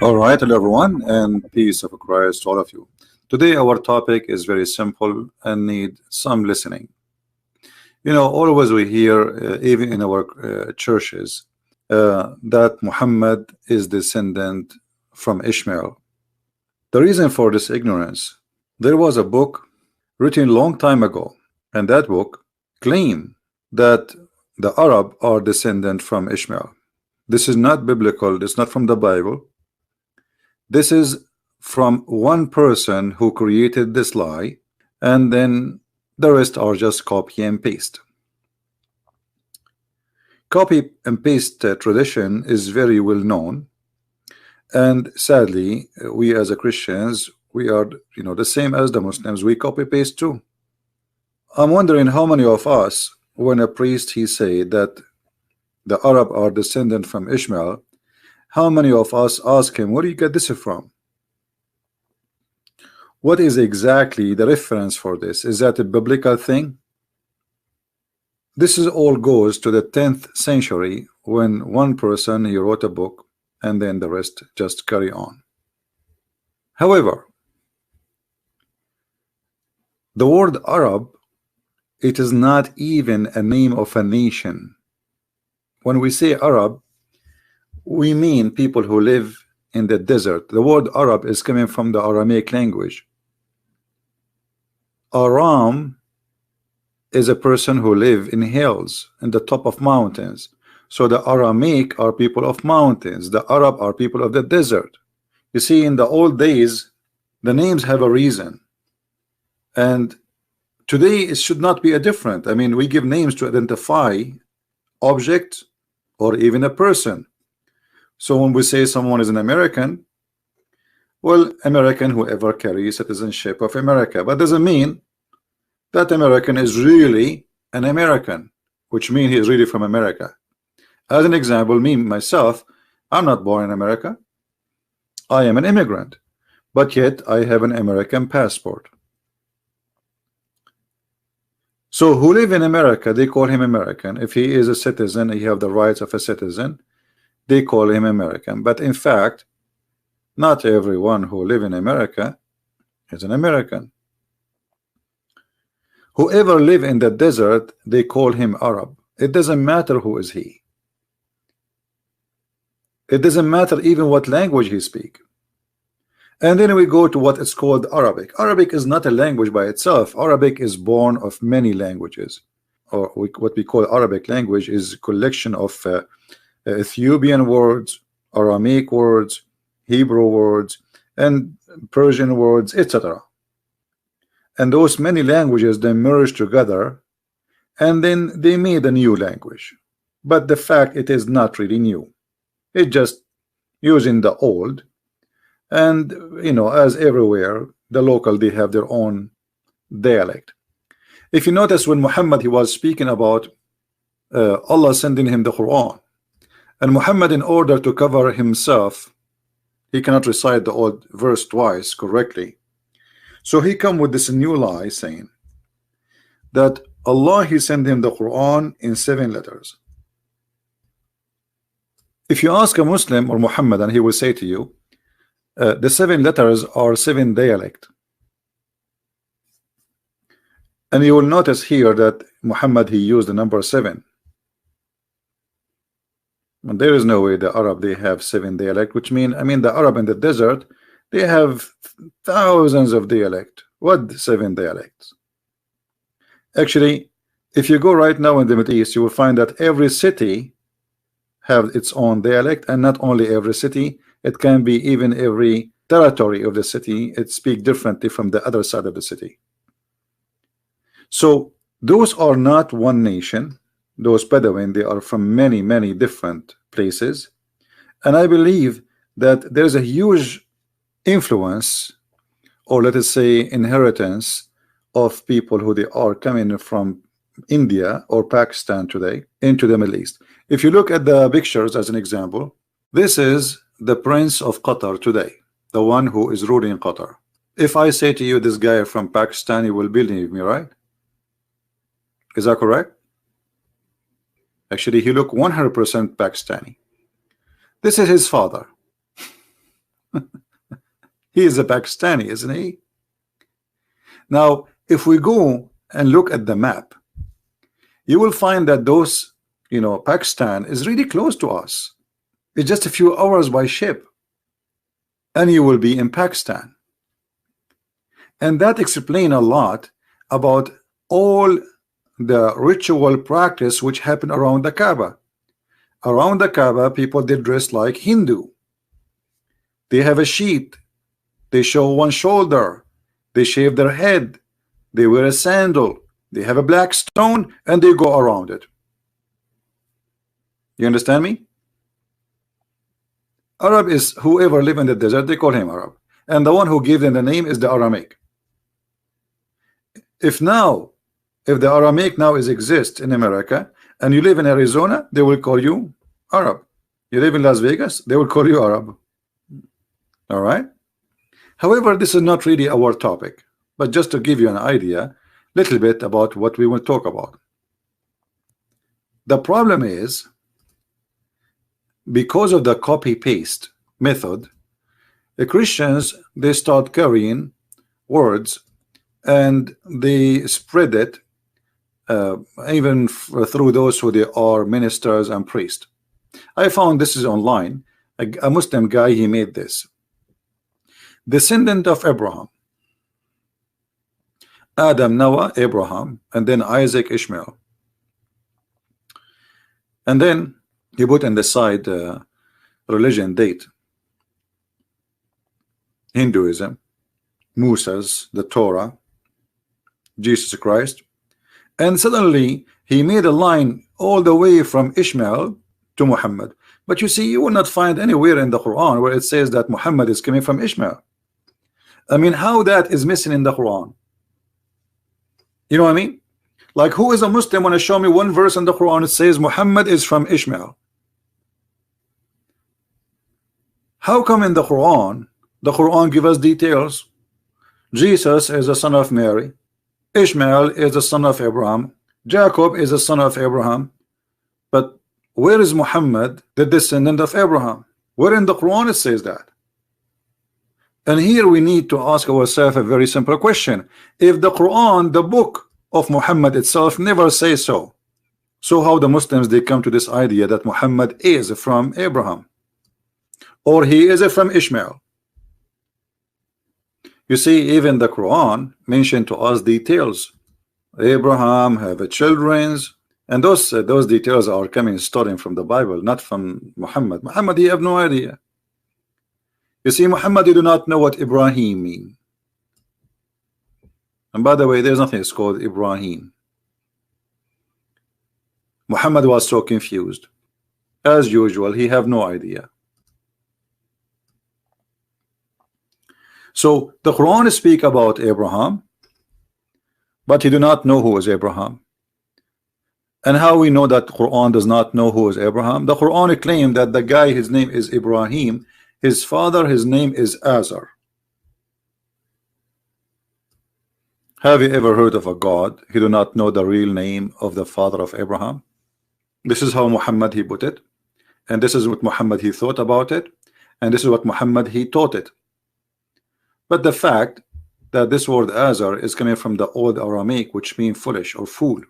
All right, hello everyone, and peace of Christ to all of you. Today, our topic is very simple and need some listening. Always we hear, even in our churches, that Muhammad is descendant from Ishmael. The reason for this ignorance, there was a book written long time ago, and that book claimed that the Arab are descendant from Ishmael. This is not biblical. It's not from the Bible. This is from one person who created this lie, and then the rest are just copy and paste. Copy and paste tradition is very well known, and sadly, we as a Christians, we are the same as the Muslims. We copy paste too. I'm wondering how many of us, when a priest he say that the Arab are descendant from Ishmael, how many of us ask him, where do you get this from? What is exactly the reference for this? Is that a biblical thing? This is all goes to the 10th century when one person he wrote a book and then the rest just carry on. However, the word Arab, it is not even a name of a nation. When we say Arab, we mean people who live in the desert. The word Arab is coming from the Aramaic language. Aram is a person who live in hills, in the top of mountains. So the Aramaic are people of mountains. The Arab are people of the desert. You see, in the old days, the names have a reason. And today it should not be a different. I mean, we give names to identify object or even a person. So when we say someone is an American, well, American whoever carries citizenship of America, but doesn't mean that American is really an American, which means he is really from America. As an example, me myself, I'm not born in America. I am an immigrant, but yet I have an American passport. So who live in America, they call him American. If he is a citizen, he have the rights of a citizen, they call him American. But in fact, not everyone who live in America is an American. Whoever live in the desert, they call him Arab. It doesn't matter who is he. It doesn't matter even what language he speak. And then we go to what is called Arabic. Arabic is not a language by itself. Arabic is born of many languages. Or what we call Arabic language is a collection of Ethiopian words, Aramaic words, Hebrew words, and Persian words, etc. And those many languages they merge together, and then they made a new language. But the fact it is not really new. It's just using the old, and as everywhere, the local they have their own dialect. If you notice, when Muhammad he was speaking about Allah sending him the Quran, and Muhammad, in order to cover himself, he cannot recite the old verse twice correctly. So he come with this new lie saying that Allah he sent him the Quran in 7 letters. If you ask a Muslim or Muhammadan, he will say to you, the 7 letters are 7 dialect. And you will notice here that Muhammad he used the number 7. And there is no way the Arab they have 7 dialect, which mean the Arab in the desert they have thousands of dialect. What 7 dialects? Actually, if you go right now in the Middle East, you will find that every city have its own dialect, and not only every city, it can be even every territory of the city, it speak differently from the other side of the city. So those are not one nation. Those Bedouin, they are from many different places, and I believe that there's a huge influence, or let us say inheritance, of people who they are coming from India or Pakistan today into the Middle East. If you look at the pictures as an example, this is the Prince of Qatar today, the one who is ruling Qatar. If I say to you this guy from Pakistan, you will believe me, right? Is that correct? Actually, he look 100% Pakistani. This is his father. He is a Pakistani, isn't he? Now, if we go and look at the map, you will find that those, Pakistan is really close to us. It's just a few hours by ship, and you will be in Pakistan. And that explains a lot about all the ritual practice which happened around the Kaaba. Around the Kaaba, people did dress like Hindu. They have a sheet. They show one shoulder. They shave their head. They wear a sandal. They have a black stone, and they go around it. You understand me? Arab is whoever live in the desert, they call him Arab. And the one who gave them the name is the Aramaic. If the Aramaic now exists in America, and you live in Arizona, they will call you Arab. You live in Las Vegas, they will call you Arab. All right? However, this is not really our topic, but just to give you an idea, little bit about what we will talk about. The problem is, because of the copy-paste method, the Christians, they start carrying words and they spread it even through those who they are ministers and priests. I found this is online. A Muslim guy, he made this. Descendant of Abraham. Adam, Noah, Abraham, and then Isaac, Ishmael. And then he put on the side religion date. Hinduism, Moses, the Torah, Jesus Christ. And suddenly he made a line all the way from Ishmael to Muhammad. But you see, you will not find anywhere in the Quran where it says that Muhammad is coming from Ishmael. I mean, how that is missing in the Quran? You know what I mean? Like, who is a Muslim want to show me one verse in the Quran that says Muhammad is from Ishmael? How come in the Quran give us details? Jesus is the son of Mary. Ishmael is the son of Abraham. Jacob is the son of Abraham. But where is Muhammad, the descendant of Abraham? Where in the Quran it says that? And here we need to ask ourselves a very simple question. If the Quran, the book of Muhammad itself, never says so, so how the Muslims, they come to this idea that Muhammad is from Abraham, or he is from Ishmael? You see, even the Quran mentioned to us details. Abraham have a children's, and those details are coming starting from the Bible, not from Muhammad. Muhammad, he have no idea. You see, Muhammad, you do not know what Ibrahim mean. And by the way, there's nothing that's called Ibrahim. Muhammad was so confused. As usual, he have no idea. So the Quran speak about Abraham, but he do not know who is Abraham. And how we know that Quran does not know who is Abraham? The Quran claimed that the guy, his name is Ibrahim. His father, his name is Azar. Have you ever heard of a God who do not know the real name of the father of Abraham? This is how Muhammad he put it, and this is what Muhammad he thought about it, and this is what Muhammad he taught it. But the fact that this word Azar is coming from the old Aramaic, which means foolish or fool.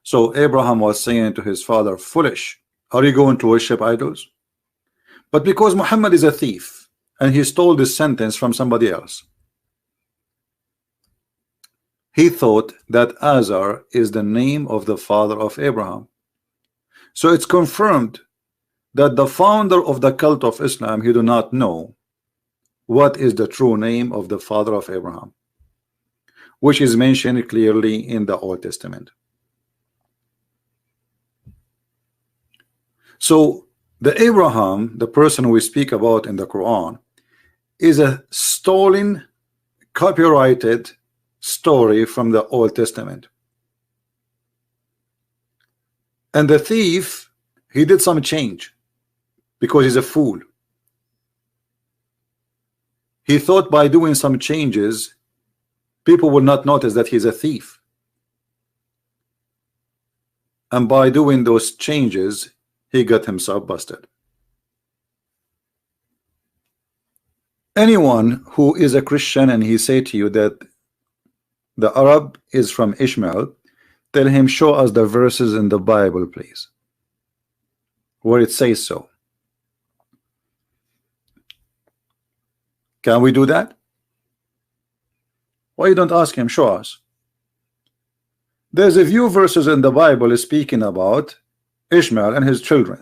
So Abraham was saying to his father, foolish, are you going to worship idols? But because Muhammad is a thief and he stole this sentence from somebody else, he thought that Azar is the name of the father of Abraham. So it's confirmed that the founder of the cult of Islam, he do not know what is the true name of the father of Abraham, which is mentioned clearly in the Old Testament. So the Abraham, the person we speak about in the Quran, is a stolen, copyrighted story from the Old Testament. And the thief, he did some change because he's a fool. He thought by doing some changes, people will not notice that he's a thief. And by doing those changes, he got himself busted. Anyone who is a Christian and he say to you that the Arab is from Ishmael, tell him, show us the verses in the Bible, please, where it says so. Can we do that? Why you don't ask him, show us? There's a few verses in the Bible speaking about Ishmael and his children,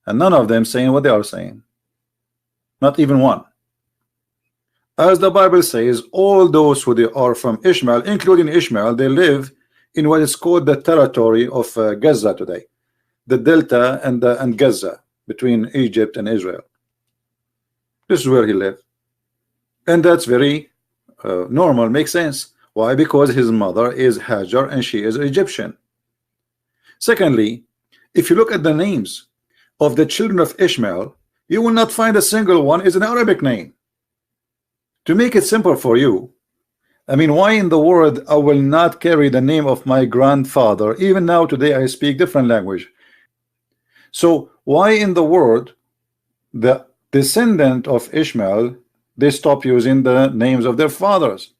and none of them saying what they are saying. Not even one. As the Bible says, all those who they are from Ishmael, including Ishmael, they live in what is called the territory of Gaza today, the Delta and Gaza, between Egypt and Israel. This is where he lived, and that's very normal, makes sense. Why? Because his mother is Hajar and she is Egyptian. Secondly, if you look at the names of the children of Ishmael, you will not find a single one is an Arabic name. To make it simple for you, I mean, why in the world I will not carry the name of my grandfather? Even now today I speak different language. So why in the world the descendant of Ishmael, they stop using the names of their fathers?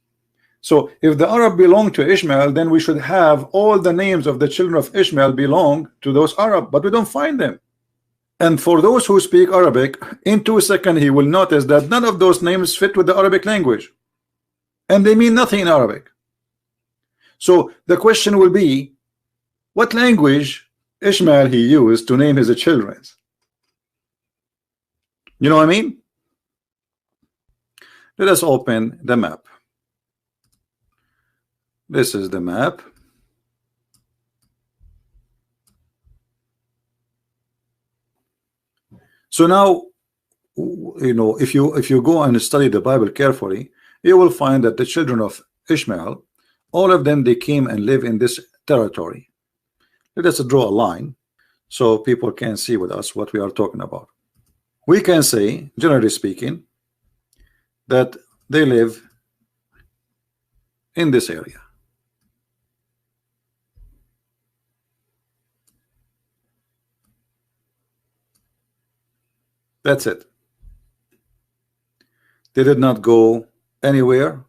So if the Arab belong to Ishmael, then we should have all the names of the children of Ishmael belong to those Arab, but we don't find them. And for those who speak Arabic, in 2 seconds he will notice that none of those names fit with the Arabic language, and they mean nothing in Arabic. So the question will be, what language Ishmael he used to name his children? You know what I mean? Let us open the map. This is the map. So now, you know, if you go and study the Bible carefully, you will find that the children of Ishmael, all of them, they came and live in this territory. Let us draw a line so people can see with us what we are talking about. We can say, generally speaking, that they live in this area. That's it. They did not go anywhere,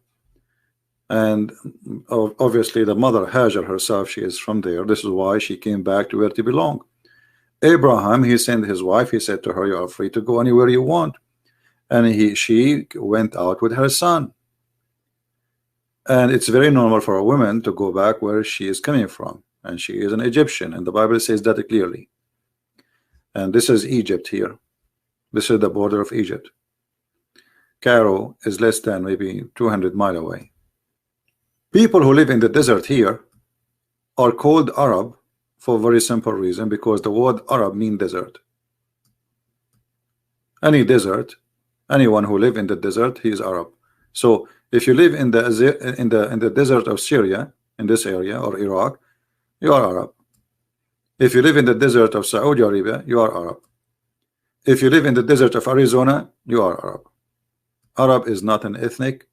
and obviously the mother Hajar herself, she is from there. This is why she came back to where they belong. Abraham, he sent his wife, he said to her, you are free to go anywhere you want, and she went out with her son. And it's very normal for a woman to go back where she is coming from, and she is an Egyptian, and the Bible says that clearly. And this is Egypt here. This is the border of Egypt. Cairo is less than maybe 200 miles away. People who live in the desert here are called Arab for a very simple reason, because the word Arab means desert. Any desert, anyone who live in the desert, he is Arab. So if you live in the desert of Syria, in this area, or Iraq, you are Arab. If you live in the desert of Saudi Arabia, you are Arab. If you live in the desert of Arizona, you are Arab. Arab is not an ethnic,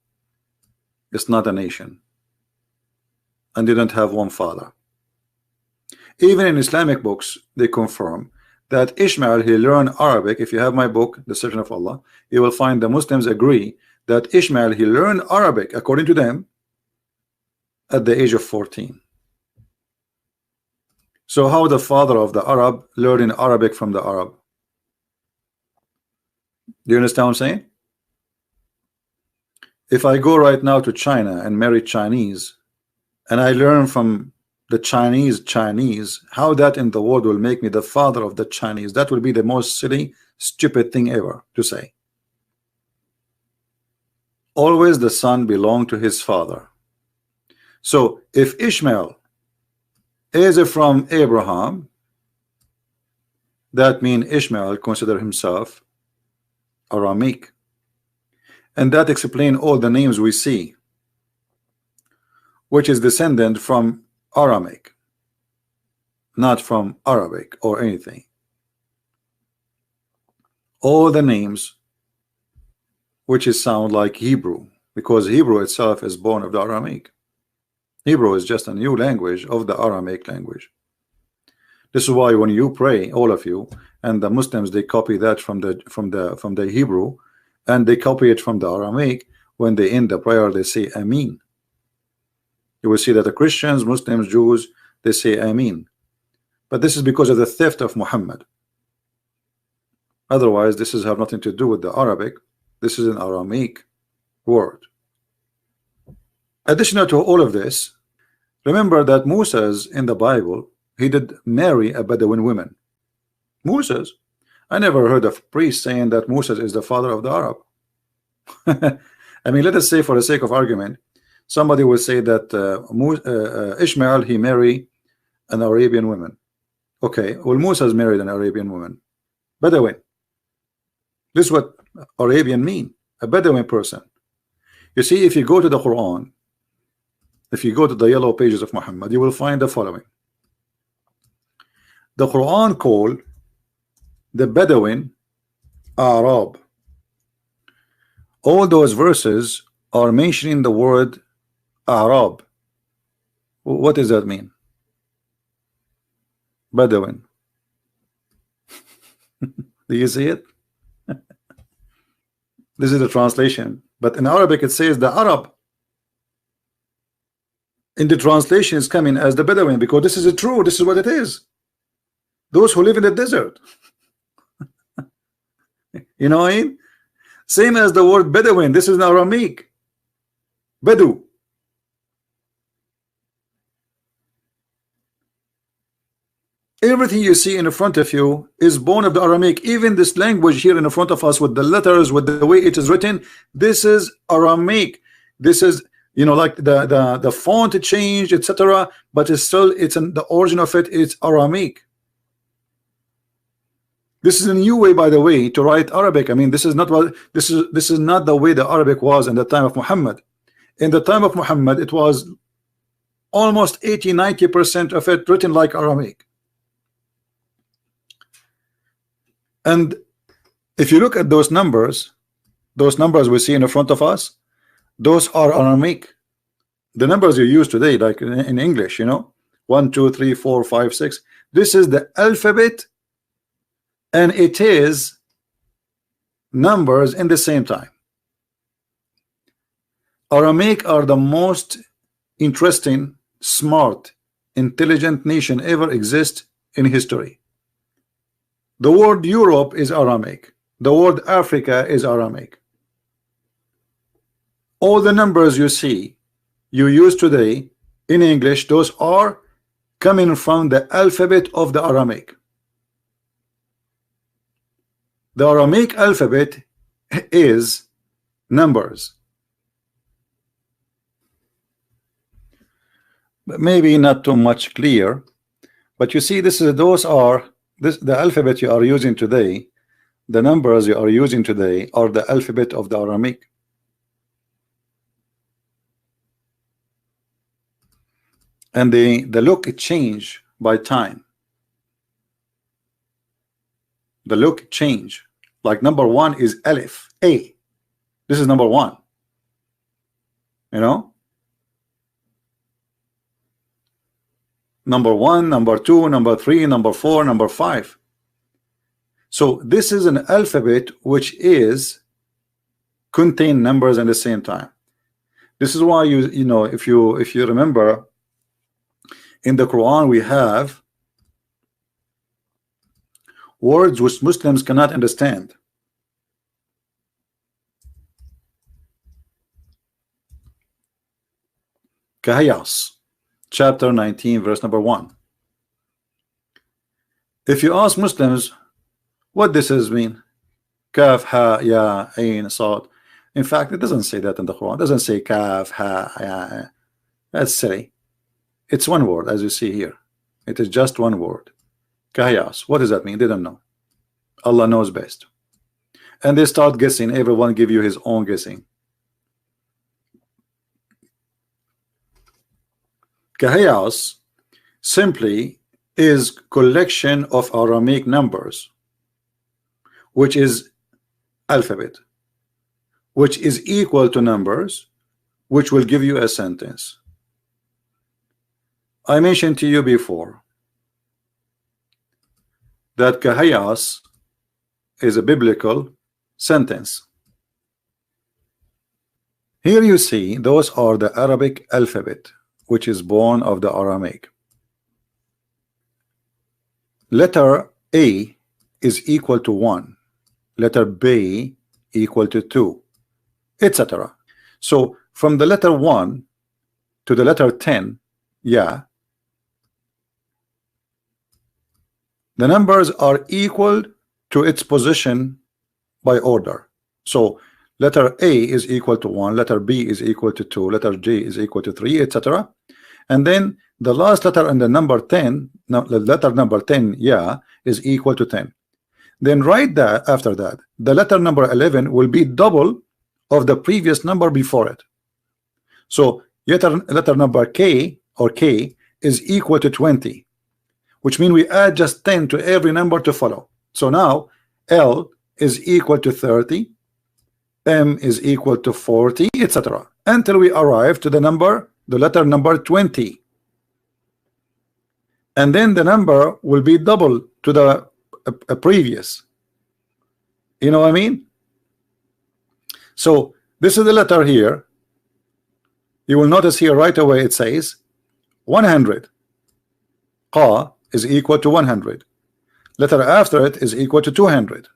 it's not a nation, and they don't have one father. Even in Islamic books, they confirm that Ishmael, he learned Arabic. If you have my book, The Search of Allah, you will find the Muslims agree that Ishmael, he learned Arabic, according to them, at the age of 14. So how the father of the Arab learning Arabic from the Arab? Do you understand what I'm saying? If I go right now to China and marry Chinese, and I learn from the Chinese, how that in the world will make me the father of the Chinese? That will be the most silly, stupid thing ever to say. Always the son belonged to his father. So if Ishmael is from Abraham, that means Ishmael consider himself Aramik, and that explains all the names we see, which is descendant from Aramik, not from Arabic or anything. All the names which is sound like Hebrew, because Hebrew itself is born of the Aramaic. Hebrew is just a new language of the Aramaic language. This is why when you pray, all of you, and the Muslims, they copy that from the Hebrew, and they copy it from the Aramaic. When they end the prayer, they say Amin. You will see that the Christians, Muslims, Jews, they say Amin. But this is because of the theft of Muhammad. Otherwise, this has nothing to do with the Arabic. This is an Aramaic word. Additional to all of this, remember that Moses in the Bible, he did marry a Bedouin woman. Moses. I never heard of priests saying that Moses is the father of the Arab. I mean, let us say for the sake of argument, somebody will say that Ishmael, he married an Arabian woman. Okay, well, Moses married an Arabian woman. Bedouin. This is what Arabian mean, a Bedouin person. You see, if you go to the Quran, if you go to the yellow pages of Muhammad, you will find the following. The Quran called the Bedouin Arab. All those verses are mentioning the word Arab. What does that mean? Bedouin. Do you see it? This is the translation, but in Arabic it says the Arab. In the translation is coming as the Bedouin, because this is true. This is what it is. Those who live in the desert. You know what I mean? Same as the word Bedouin. This is an Aramaic. Bedu. Everything you see in front of you is born of the Aramaic. Even this language here in front of us, with the letters, with the way it is written, this is Aramaic. This is, you know, like the font changed, etc. But it's still, it's in the origin of it. It's Aramaic. This is a new way, by the way, to write Arabic. I mean, this is not what this is not the way the Arabic was in the time of Muhammad. In the time of Muhammad, it was almost 80–90% of it written like Aramaic. And if you look at those numbers we see in front of us, those are Aramaic. The numbers you use today, like in English, you know, 1 2 3 4 5 6, this is the alphabet, and it is numbers in the same time. Aramaic are the most interesting, smart, intelligent nation ever exist in history. The word Europe is Aramaic. The word Africa is Aramaic. All the numbers you see, you use today in English, those are coming from the alphabet of the Aramaic. The Aramaic alphabet is numbers. Maybe not too much clear, but you see, the alphabet you are using today, the numbers you are using today are the alphabet of the Aramaic. And the look change by time. The look change. Like number 1 is Aleph, A. This is number 1. You know? Number 1, number 2, number 3, number 4, number 5. So this is an alphabet which is contain numbers at the same time. This is why you know, if you remember, in the Quran we have words which Muslims cannot understand. Kahayas, chapter 19, verse number 1. If you ask Muslims what this is mean, kaf, ha, ya, ain, sad. In fact, it doesn't say that in the Quran. It doesn't say kaf, ha, ya. That's silly. It's one word, as you see here. It is just one word. Kahayas. What does that mean? They don't know. Allah knows best. And they start guessing. Everyone give you his own guessing. Kahayas simply is collection of Aramaic numbers, which is alphabet, which is equal to numbers, which will give you a sentence. I mentioned to you before that Kahayas is a biblical sentence. Here you see those are the Arabic alphabet, which is born of the Aramaic. Letter A is equal to 1, letter B equal to 2, etc. So from the letter 1 to the letter 10, yeah, the numbers are equal to its position by order. So letter A is equal to 1, letter B is equal to 2, letter G is equal to 3, etc. And then the last letter in the number 10, the letter number 10, yeah, is equal to 10. Then right there after that, the letter number 11 will be double of the previous number before it. So letter number K or K is equal to 20, which means we add just 10 to every number to follow. So now L is equal to 30, M is equal to 40, etc. until we arrive to the letter number 20. And then the number will be double to the previous. You know what I mean? So this is the letter here. You will notice here right away it says 100. Qa is equal to 100. Letter after it is equal to 200.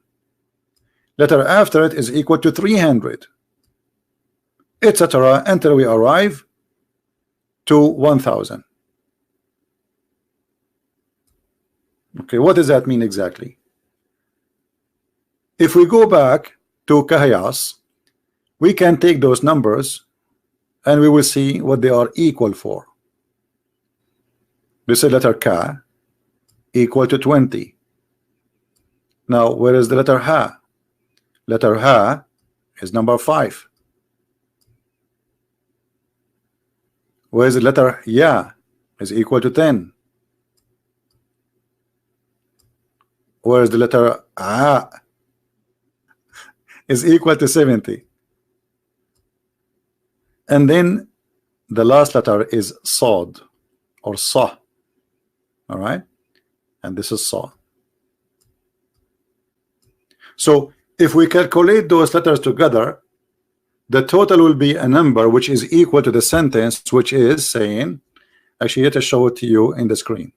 Letter after it is equal to 300, etc. until we arrive to 1000. Okay, what does that mean exactly? If we go back to Kahayas, we can take those numbers and we will see what they are equal for. This is letter Ka equal to 20. Now where is the letter Ha? Letter Ha is number 5. Where is the letter Ya? Is equal to 10. Where is the letter A? Is equal to 70. And then the last letter is Sod or Sa. All right, and this is Sa. So if we calculate those letters together, the total will be a number which is equal to the sentence, which is saying, actually let us show it to you in the screen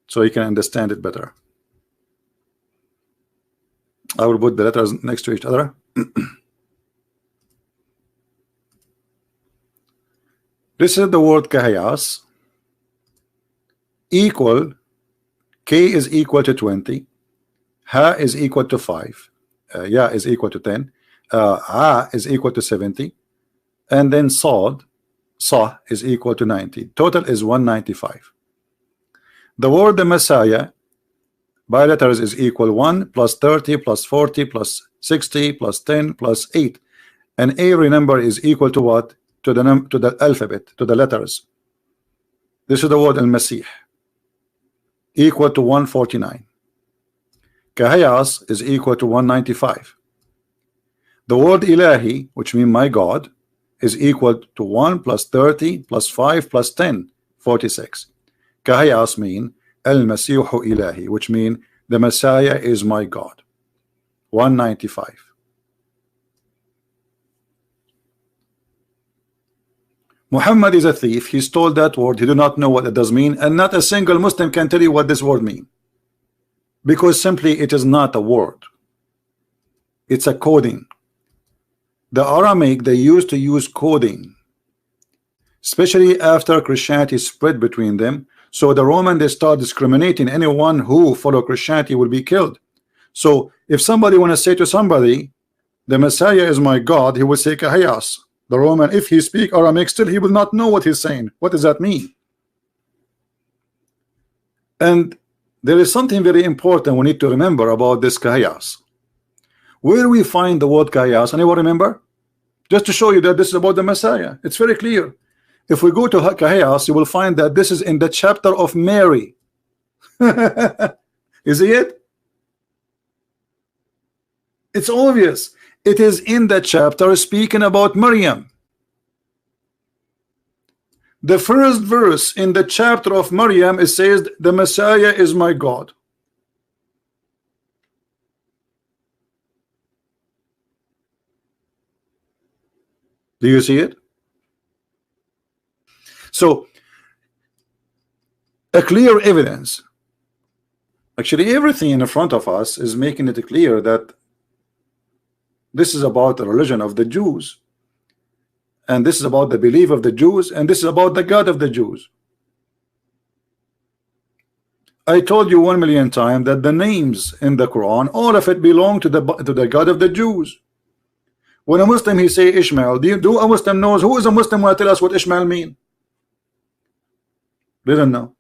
so you can understand it better. I will put the letters next to each other. This is the word Kahayas. Equal, K is equal to 20, Ha is equal to 5, Ya is equal to 10, A is equal to 70, and then Sod, Sa is equal to 90. Total is 195. The word the Messiah by letters is equal 1 plus 30 plus 40 plus 60 plus 10 plus 8, and every number is equal to what? To the alphabet, to the letters. This is the word al-Masih, equal to 149. Kahayas is equal to 195. The word Ilahi, which means my God, is equal to 1 plus 30 plus 5 plus 10, 46. Kahayas mean al-Masihu Ilahi, which mean the Messiah is my God, 195. Muhammad is a thief. He stole that word. He do not know what it does mean, and not a single Muslim can tell you what this word mean, because simply it is not a word. It's a coding. The Aramaic, they used to use coding, especially after Christianity spread between them. So the Roman, they start discriminating. Anyone who follow Christianity will be killed. So if somebody want to say to somebody, the Messiah is my God, he will say Kahayas. The Roman, if he speak Aramaic, still he will not know what he's saying. What does that mean? And there is something very important we need to remember about this Kahayas. Where we find the word Kahayas, anyone remember? Just to show you that this is about the Messiah. It's very clear. If we go to Kahayas, you will find that this is in the chapter of Mary. Is it? It's obvious. It is in the chapter speaking about Maryam. The first verse in the chapter of Maryam, it says, the Messiah is my God. Do you see it? So a clear evidence. Actually, everything in front of us is making it clear that this is about the religion of the Jews, and this is about the belief of the Jews, and this is about the God of the Jews. I told you 1,000,000 times that the names in the Quran, all of it belong to the God of the Jews. When a Muslim he say Ishmael, do a Muslim knows who is a Muslim will tell us what Ishmael mean? Didn't know.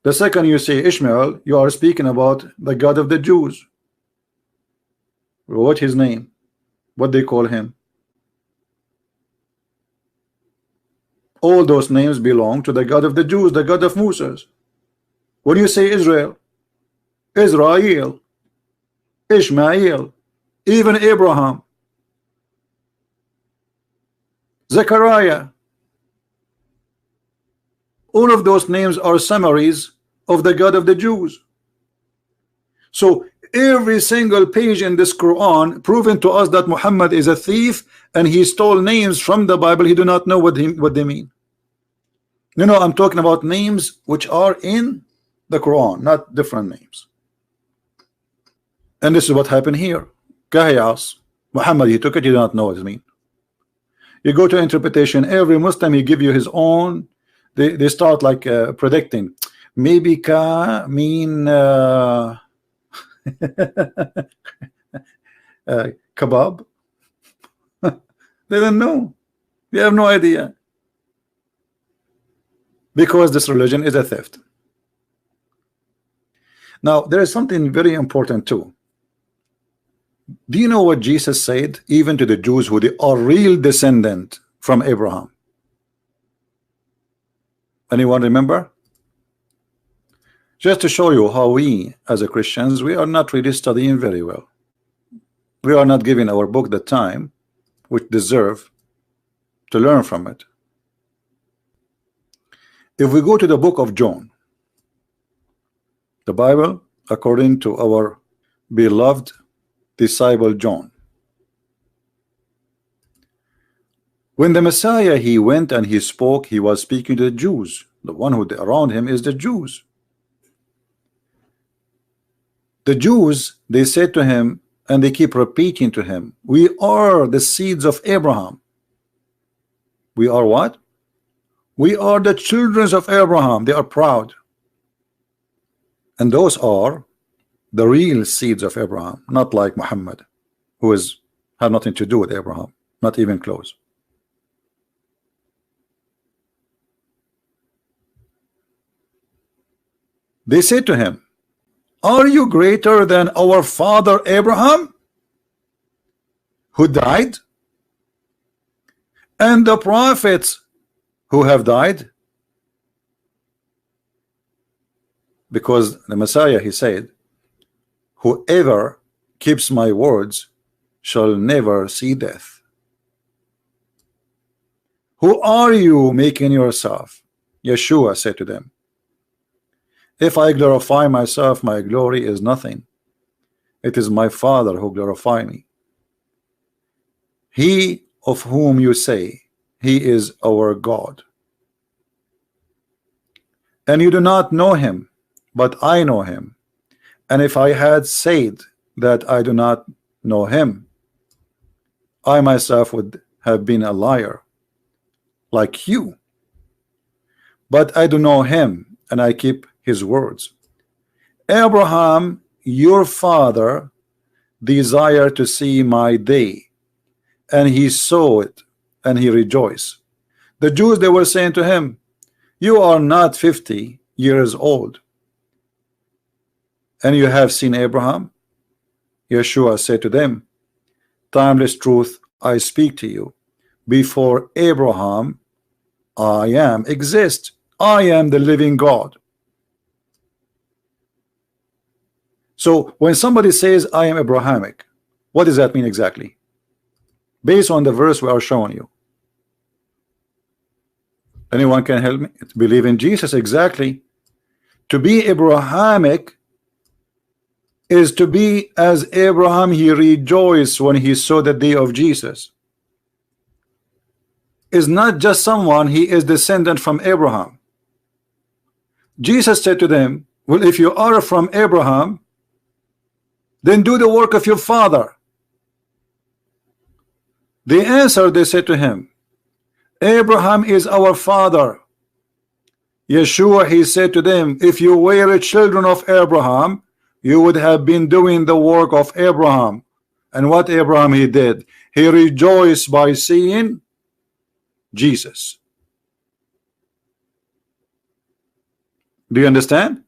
The second you say Ishmael, you are speaking about the God of the Jews. What his name? What they call him? All those names belong to the God of the Jews, the God of Moses. When you say Israel, Israel, Ishmael, even Abraham, Zechariah, all of those names are summaries of the God of the Jews. So every single page in this Quran proving to us that Muhammad is a thief and he stole names from the Bible. He do not know what they mean. No, I'm talking about names which are in the Quran, not different names. And this is what happened here. Kahiyas, Muhammad, he took it, you do not know what it means. You go to interpretation, every Muslim he give you his own. They start like predicting. Maybe ka mean kebab. They don't know. They have no idea. Because this religion is a theft. Now there is something very important too. Do you know what Jesus said even to the Jews who they are real descendant from Abraham? Anyone remember? Just to show you how we as a Christians, we are not really studying very well. We are not giving our book the time which deserve to learn from it. If we go to the book of John, the Bible according to our beloved disciple John, when the Messiah he went and he spoke, he was speaking to the Jews. The one who around him is the Jews. The Jews, they said to him, and they keep repeating to him, we are the seeds of Abraham. We are what? We are the children of Abraham. They are proud. And those are the real seeds of Abraham, not like Muhammad, who have nothing to do with Abraham, not even close. They said to him, are you greater than our father Abraham, who died, and the prophets who have died? Because the Messiah he said, whoever keeps my words shall never see death. Who are you making yourself? Yeshua said to them, if I glorify myself, my glory is nothing. It is my Father who glorify me. He of whom you say he is our God, and you do not know him, but I know him. And if I had said that I do not know him, I myself would have been a liar like you. But I do know him, and I keep his words. Abraham your father desired to see my day, and he saw it, and he rejoiced. The Jews, they were saying to him, you are not 50 years old, and you have seen Abraham? Yeshua said to them, timeless truth I speak to you, before Abraham I am exist. I am the living God. So when somebody says I am Abrahamic, what does that mean exactly? Based on the verse we are showing you. Anyone can help me? It's believe in Jesus, exactly. To be Abrahamic is to be as Abraham. He rejoiced when he saw the day of Jesus. is not just someone, he is descendant from Abraham. Jesus said to them, well, if you are from Abraham, then do the work of your father. They answered, they said to him, Abraham is our father. Yeshua, he said to them, if you were children of Abraham, you would have been doing the work of Abraham. And what Abraham he did? He rejoiced by seeing Jesus. Do you understand?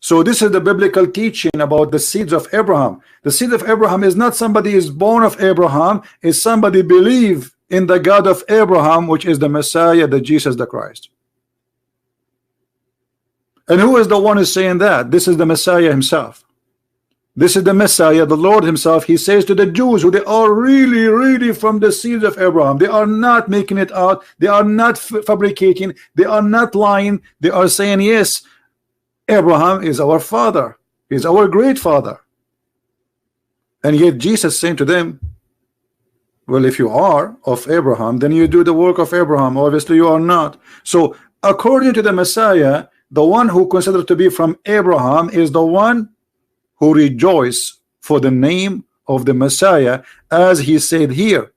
So this is the biblical teaching about the seeds of Abraham. The seed of Abraham is not somebody is born of Abraham, is somebody believe in the God of Abraham, which is the Messiah, the Jesus the Christ. And who is the one who's saying that? This is the Messiah himself. This is the Messiah, the Lord himself. He says to the Jews who they are really from the seeds of Abraham. They are not making it out. They are not fabricating. They are not lying. They are saying, yes, Abraham is our father. He is our great father. And yet Jesus saying to them, well, if you are of Abraham, then you do the work of Abraham. Obviously you are not. So according to the Messiah, the one who considered to be from Abraham is the one who rejoice for the name of the Messiah, as he said here,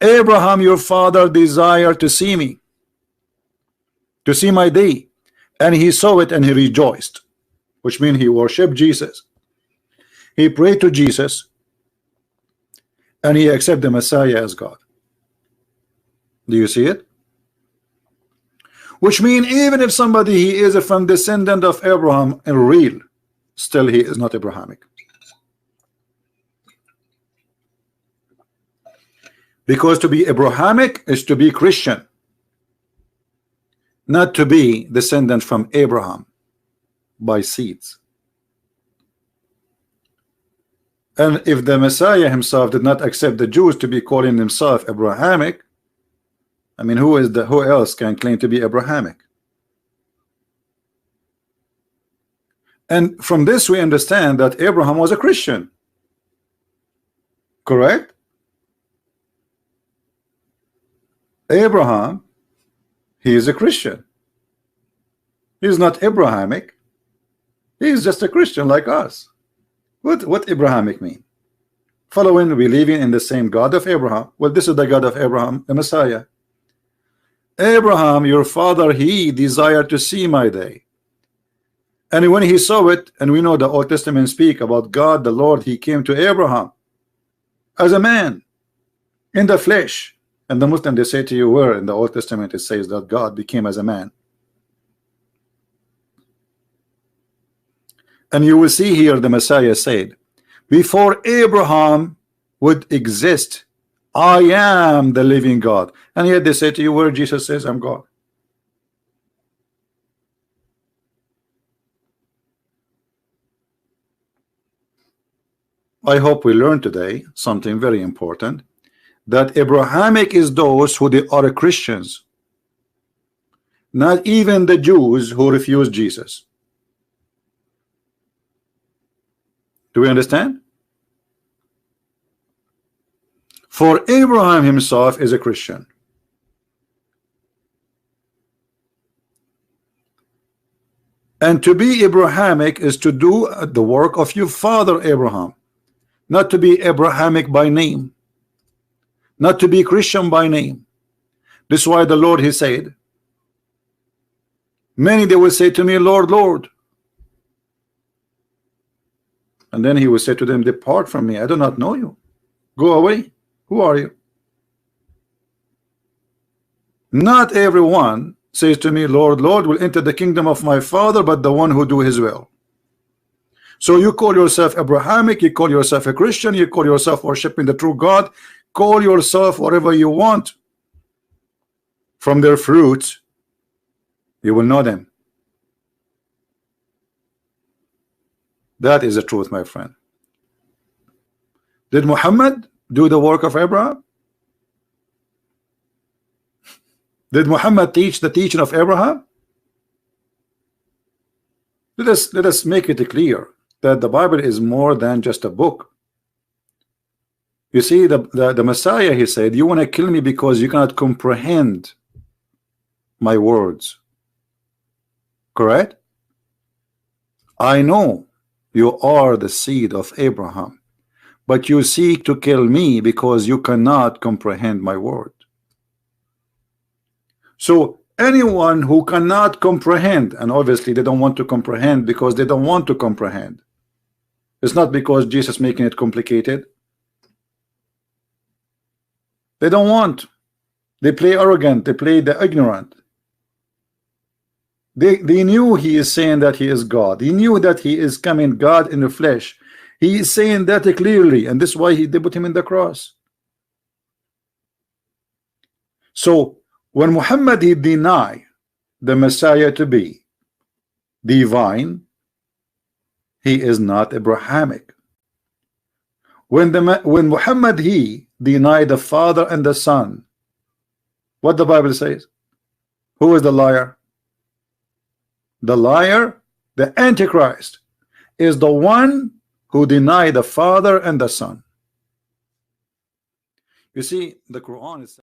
Abraham your father desired to see me, to see my day, and he saw it and he rejoiced, which means he worshiped Jesus, he prayed to Jesus, and he accepted the Messiah as God. Do you see it? Which means even if somebody he is from descendant of Abraham in real, still he is not Abrahamic. Because to be Abrahamic is to be Christian, not to be descendant from Abraham by seeds. And if the Messiah himself did not accept the Jews to be calling himself Abrahamic, I mean, who else can claim to be Abrahamic? And from this we understand that Abraham was a Christian. Correct? Abraham, he is a Christian. He is not Abrahamic. He is just a Christian like us. What Abrahamic mean? Following, believing in the same God of Abraham. Well, this is the God of Abraham, the Messiah. Abraham, your father, he desired to see my day. And when he saw it, and we know the Old Testament speak about God, the Lord, he came to Abraham as a man in the flesh. And the Muslim, they say to you, where in the Old Testament it says that God became as a man. And you will see here the Messiah said, before Abraham would exist, I am the living God. And yet they say to you, where Jesus says, I'm God. I hope we learn today something very important, that Abrahamic is those who they are Christians, not even the Jews who refuse Jesus. Do we understand? For Abraham himself is a Christian. And to be Abrahamic is to do the work of your father Abraham, not to be Abrahamic by name, not to be Christian by name. This is why the Lord, he said, many they will say to me, Lord, Lord. And then he will say to them, depart from me, I do not know you. Go away. Who are you? Not everyone says to me, Lord, Lord, will enter the kingdom of my Father, but the one who do his will. So you call yourself Abrahamic, you call yourself a Christian, you call yourself worshiping the true God, call yourself whatever you want. From their fruits, you will know them. That is the truth, my friend. Did Muhammad do the work of Abraham? Did Muhammad teach the teaching of Abraham? Let us make it clear that the Bible is more than just a book. You see, the Messiah, he said, you want to kill me because you cannot comprehend my words. Correct? I know you are the seed of Abraham, but you seek to kill me because you cannot comprehend my word. So anyone who cannot comprehend, and obviously they don't want to comprehend because they don't want to comprehend. It's not because Jesus making it complicated. They don't want. They play arrogant. They play the ignorant. They knew he is saying that he is God. He knew that he is coming God in the flesh. He is saying that clearly, and this is why they put him in the cross. So when Muhammad he denied the Messiah to be divine, he is not Abrahamic. When Muhammad he denied the Father and the Son, what the Bible says? Who is the liar? The liar, the Antichrist, is the one who denied the Father and the Son. You see, the Quran is